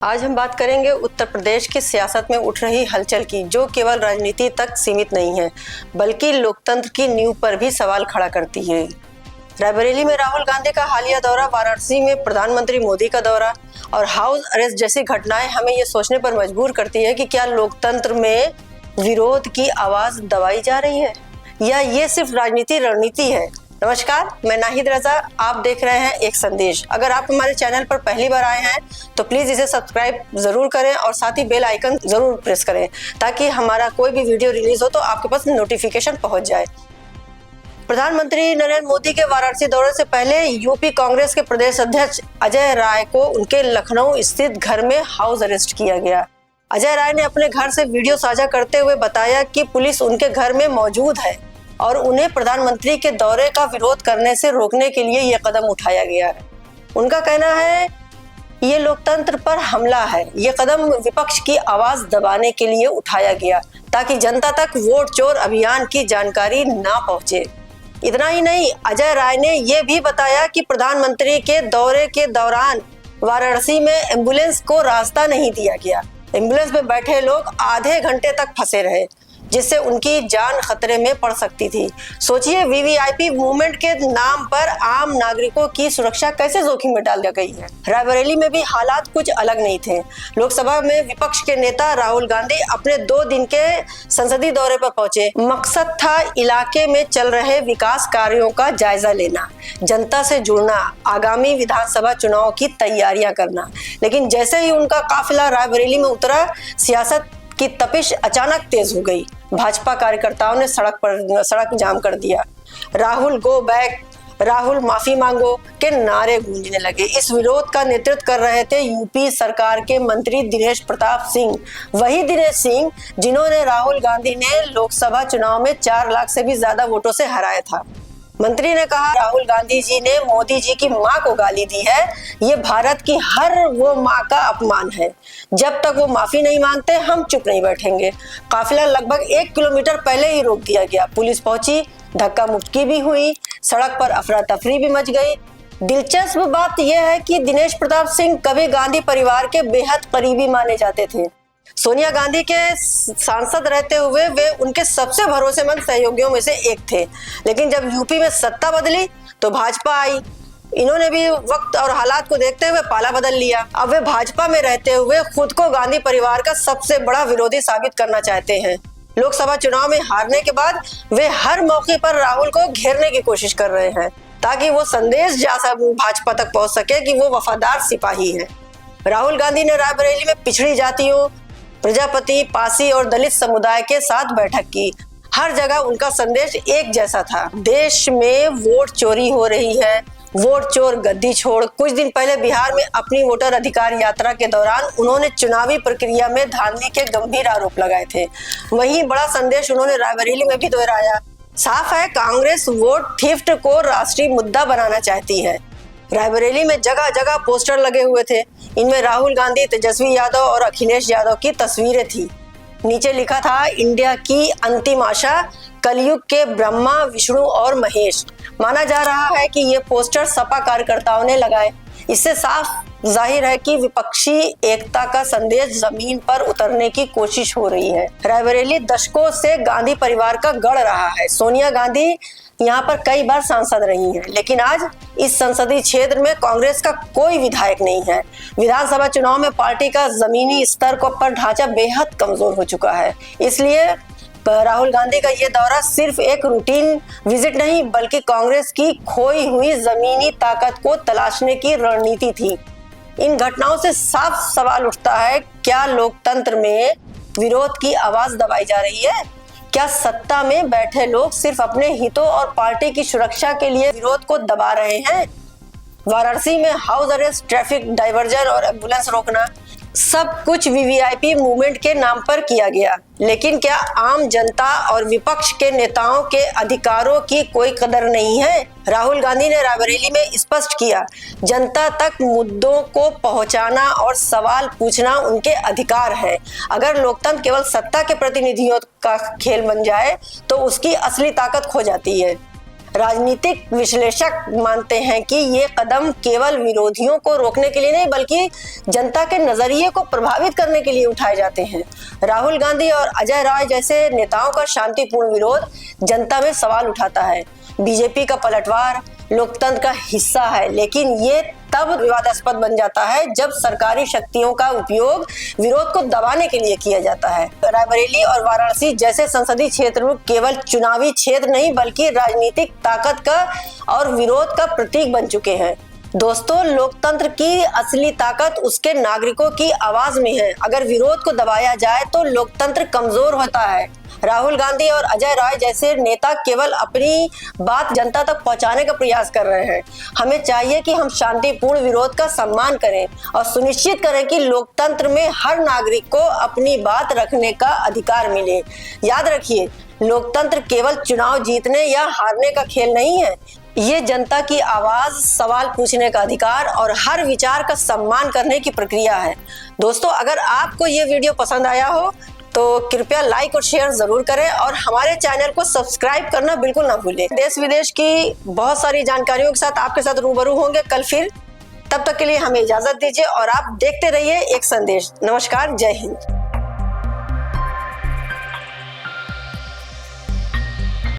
आज हम बात करेंगे उत्तर प्रदेश की सियासत में उठ रही हलचल की, जो केवल राजनीति तक सीमित नहीं है बल्कि लोकतंत्र की नींव पर भी सवाल खड़ा करती है। रायबरेली में राहुल गांधी का हालिया दौरा, वाराणसी में प्रधानमंत्री मोदी का दौरा और हाउस अरेस्ट जैसी घटनाएं हमें ये सोचने पर मजबूर करती है कि क्या लोकतंत्र में विरोध की आवाज दबाई जा रही है या ये सिर्फ राजनीति रणनीति है। नमस्कार, मैं नाहिद रजा, आप देख रहे हैं एक संदेश। अगर आप हमारे चैनल पर पहली बार आए हैं तो प्लीज इसे सब्सक्राइब जरूर करें और साथ ही बेल आइकन जरूर प्रेस करें ताकि हमारा कोई भी वीडियो रिलीज हो तो आपके पास नोटिफिकेशन पहुंच जाए। प्रधानमंत्री नरेंद्र मोदी के वाराणसी दौरे से पहले यूपी कांग्रेस के प्रदेश अध्यक्ष अजय राय को उनके लखनऊ स्थित घर में हाउस अरेस्ट किया गया। अजय राय ने अपने घर से वीडियो साझा करते हुए बताया कि पुलिस उनके घर में मौजूद है और उन्हें प्रधानमंत्री के दौरे का विरोध करने से रोकने के लिए यह कदम उठाया गया है। उनका कहना है ये लोकतंत्र पर हमला है। ये कदम विपक्ष की आवाज दबाने के लिए उठाया गया ताकि जनता तक वोट चोर अभियान की जानकारी ना पहुंचे। इतना ही नहीं, अजय राय ने यह भी बताया कि प्रधानमंत्री के दौरे के दौरान वाराणसी में एम्बुलेंस को रास्ता नहीं दिया गया। एम्बुलेंस में बैठे लोग आधे घंटे तक फंसे रहे जिससे उनकी जान खतरे में पड़ सकती थी। सोचिए, वीवीआईपी मूवमेंट के नाम पर आम नागरिकों की सुरक्षा कैसे जोखिम में डाल गई है। रायबरेली में भी हालात कुछ अलग नहीं थे। लोकसभा में विपक्ष के नेता राहुल गांधी अपने 2 दिन के संसदीय दौरे पर पहुंचे। मकसद था इलाके में चल रहे विकास कार्यों का जायजा लेना, जनता से जुड़ना, आगामी विधानसभा चुनाव की तैयारियां करना। लेकिन जैसे ही उनका काफिला रायबरेली में उतरा, सियासत की तपिश अचानक तेज हो गई। भाजपा कार्यकर्ताओं ने सड़क जाम कर दिया। राहुल गो बैक, राहुल माफी मांगो के नारे गूंजने लगे। इस विरोध का नेतृत्व कर रहे थे यूपी सरकार के मंत्री दिनेश प्रताप सिंह, वही दिनेश सिंह जिन्होंने राहुल गांधी ने लोकसभा चुनाव में 4 लाख से भी ज्यादा वोटों से हराया था। मंत्री ने कहा, राहुल गांधी जी ने मोदी जी की मां को गाली दी है। ये भारत की हर वो मां का अपमान है। जब तक वो माफी नहीं मांगते हम चुप नहीं बैठेंगे। काफिला लगभग 1 किलोमीटर पहले ही रोक दिया गया। पुलिस पहुंची, धक्का मुक्की भी हुई, सड़क पर अफरा तफरी भी मच गई। दिलचस्प बात यह है कि दिनेश प्रताप सिंह कभी गांधी परिवार के बेहद करीबी माने जाते थे। सोनिया गांधी के सांसद रहते हुए वे उनके सबसे भरोसेमंद सहयोगियों में से एक थे। लेकिन जब यूपी में सत्ता बदली तो भाजपा आई। इन्होंने भी वक्त और हालात को देखते हुए पाला बदल लिया। अब वे भाजपा में रहते हुए खुद को गांधी परिवार का सबसे बड़ा विरोधी साबित करना चाहते हैं। लोकसभा चुनाव में हारने के बाद वे हर मौके पर राहुल को घेरने की कोशिश कर रहे हैं ताकि वो संदेश भाजपा तक पहुंच सके कि वो वफादार सिपाही है। राहुल गांधी ने रायबरेली में पिछड़ी जातियों, प्रजापति, पासी और दलित समुदाय के साथ बैठक की। हर जगह उनका संदेश एक जैसा था। देश में वोट चोरी हो रही है, वोट चोर गद्दी छोड़। कुछ दिन पहले बिहार में अपनी वोटर अधिकार यात्रा के दौरान उन्होंने चुनावी प्रक्रिया में धांधली के गंभीर आरोप लगाए थे। वहीं बड़ा संदेश उन्होंने रायबरेली में भी दोहराया। साफ है, कांग्रेस वोट थेफ्ट को राष्ट्रीय मुद्दा बनाना चाहती है। रायबरेली में जगह जगह पोस्टर लगे हुए थे। इनमें राहुल गांधी, तेजस्वी यादव और अखिलेश यादव की तस्वीरें थी। नीचे लिखा था, इंडिया की अंतिम आशा, कलयुग के ब्रह्मा, विष्णु और महेश। माना जा रहा है कि ये पोस्टर सपा कार्यकर्ताओं ने लगाए। इससे साफ जाहिर है कि विपक्षी एकता का संदेश जमीन पर उतरने की कोशिश हो रही है। रायबरेली दशकों से गांधी परिवार का गढ़ रहा है। सोनिया गांधी यहाँ पर कई बार सांसद रही हैं, लेकिन आज इस संसदीय क्षेत्र में कांग्रेस का कोई विधायक नहीं है। विधानसभा चुनाव में पार्टी का जमीनी स्तर पर ढांचा बेहद कमजोर हो चुका है। इसलिए राहुल गांधी का ये दौरा सिर्फ एक रूटीन विजिट नहीं बल्कि कांग्रेस की खोई हुई जमीनी ताकत को तलाशने की रणनीति थी। इन घटनाओं से साफ सवाल उठता है, क्या लोकतंत्र में विरोध की आवाज दबाई जा रही है? क्या सत्ता में बैठे लोग सिर्फ अपने हितों और पार्टी की सुरक्षा के लिए विरोध को दबा रहे हैं? वाराणसी में हाउस अरेस्ट, ट्रैफिक डाइवर्जन और एम्बुलेंस रोकना, सब कुछ वीवीआईपी मूवमेंट के नाम पर किया गया। लेकिन क्या आम जनता और विपक्ष के नेताओं के अधिकारों की कोई कदर नहीं है? राहुल गांधी ने रायबरेली में स्पष्ट किया, जनता तक मुद्दों को पहुंचाना और सवाल पूछना उनके अधिकार है। अगर लोकतंत्र केवल सत्ता के प्रतिनिधियों का खेल बन जाए तो उसकी असली ताकत खो जाती है। राजनीतिक विश्लेषक मानते हैं कि ये कदम केवल विरोधियों को रोकने के लिए नहीं बल्कि जनता के नजरिए को प्रभावित करने के लिए उठाए जाते हैं। राहुल गांधी और अजय राय जैसे नेताओं का शांतिपूर्ण विरोध जनता में सवाल उठाता है। बीजेपी का पलटवार लोकतंत्र का हिस्सा है, लेकिन ये तब विवादास्पद बन जाता है जब सरकारी शक्तियों का उपयोग विरोध को दबाने के लिए किया जाता है। रायबरेली और वाराणसी जैसे संसदीय क्षेत्र केवल चुनावी क्षेत्र नहीं बल्कि राजनीतिक ताकत का और विरोध का प्रतीक बन चुके हैं। दोस्तों, लोकतंत्र की असली ताकत उसके नागरिकों की आवाज में है। अगर विरोध को दबाया जाए तो लोकतंत्र कमजोर होता है। राहुल गांधी और अजय राय जैसे नेता केवल अपनी बात जनता तक पहुंचाने का प्रयास कर रहे हैं। हमें चाहिए कि हम शांतिपूर्ण विरोध का सम्मान करें और सुनिश्चित करें कि लोकतंत्र में हर नागरिक को अपनी बात रखने का अधिकार मिले। याद रखिए, लोकतंत्र केवल चुनाव जीतने या हारने का खेल नहीं है। ये जनता की आवाज, सवाल पूछने का अधिकार और हर विचार का सम्मान करने की प्रक्रिया है। दोस्तों, अगर आपको ये वीडियो पसंद आया हो तो कृपया लाइक और शेयर जरूर करें और हमारे चैनल को सब्सक्राइब करना बिल्कुल ना भूलें। देश विदेश की बहुत सारी जानकारियों के साथ आपके साथ रूबरू होंगे कल फिर। तब तक के लिए हमें इजाजत दीजिए और आप देखते रहिए एक संदेश। नमस्कार, जय हिंद।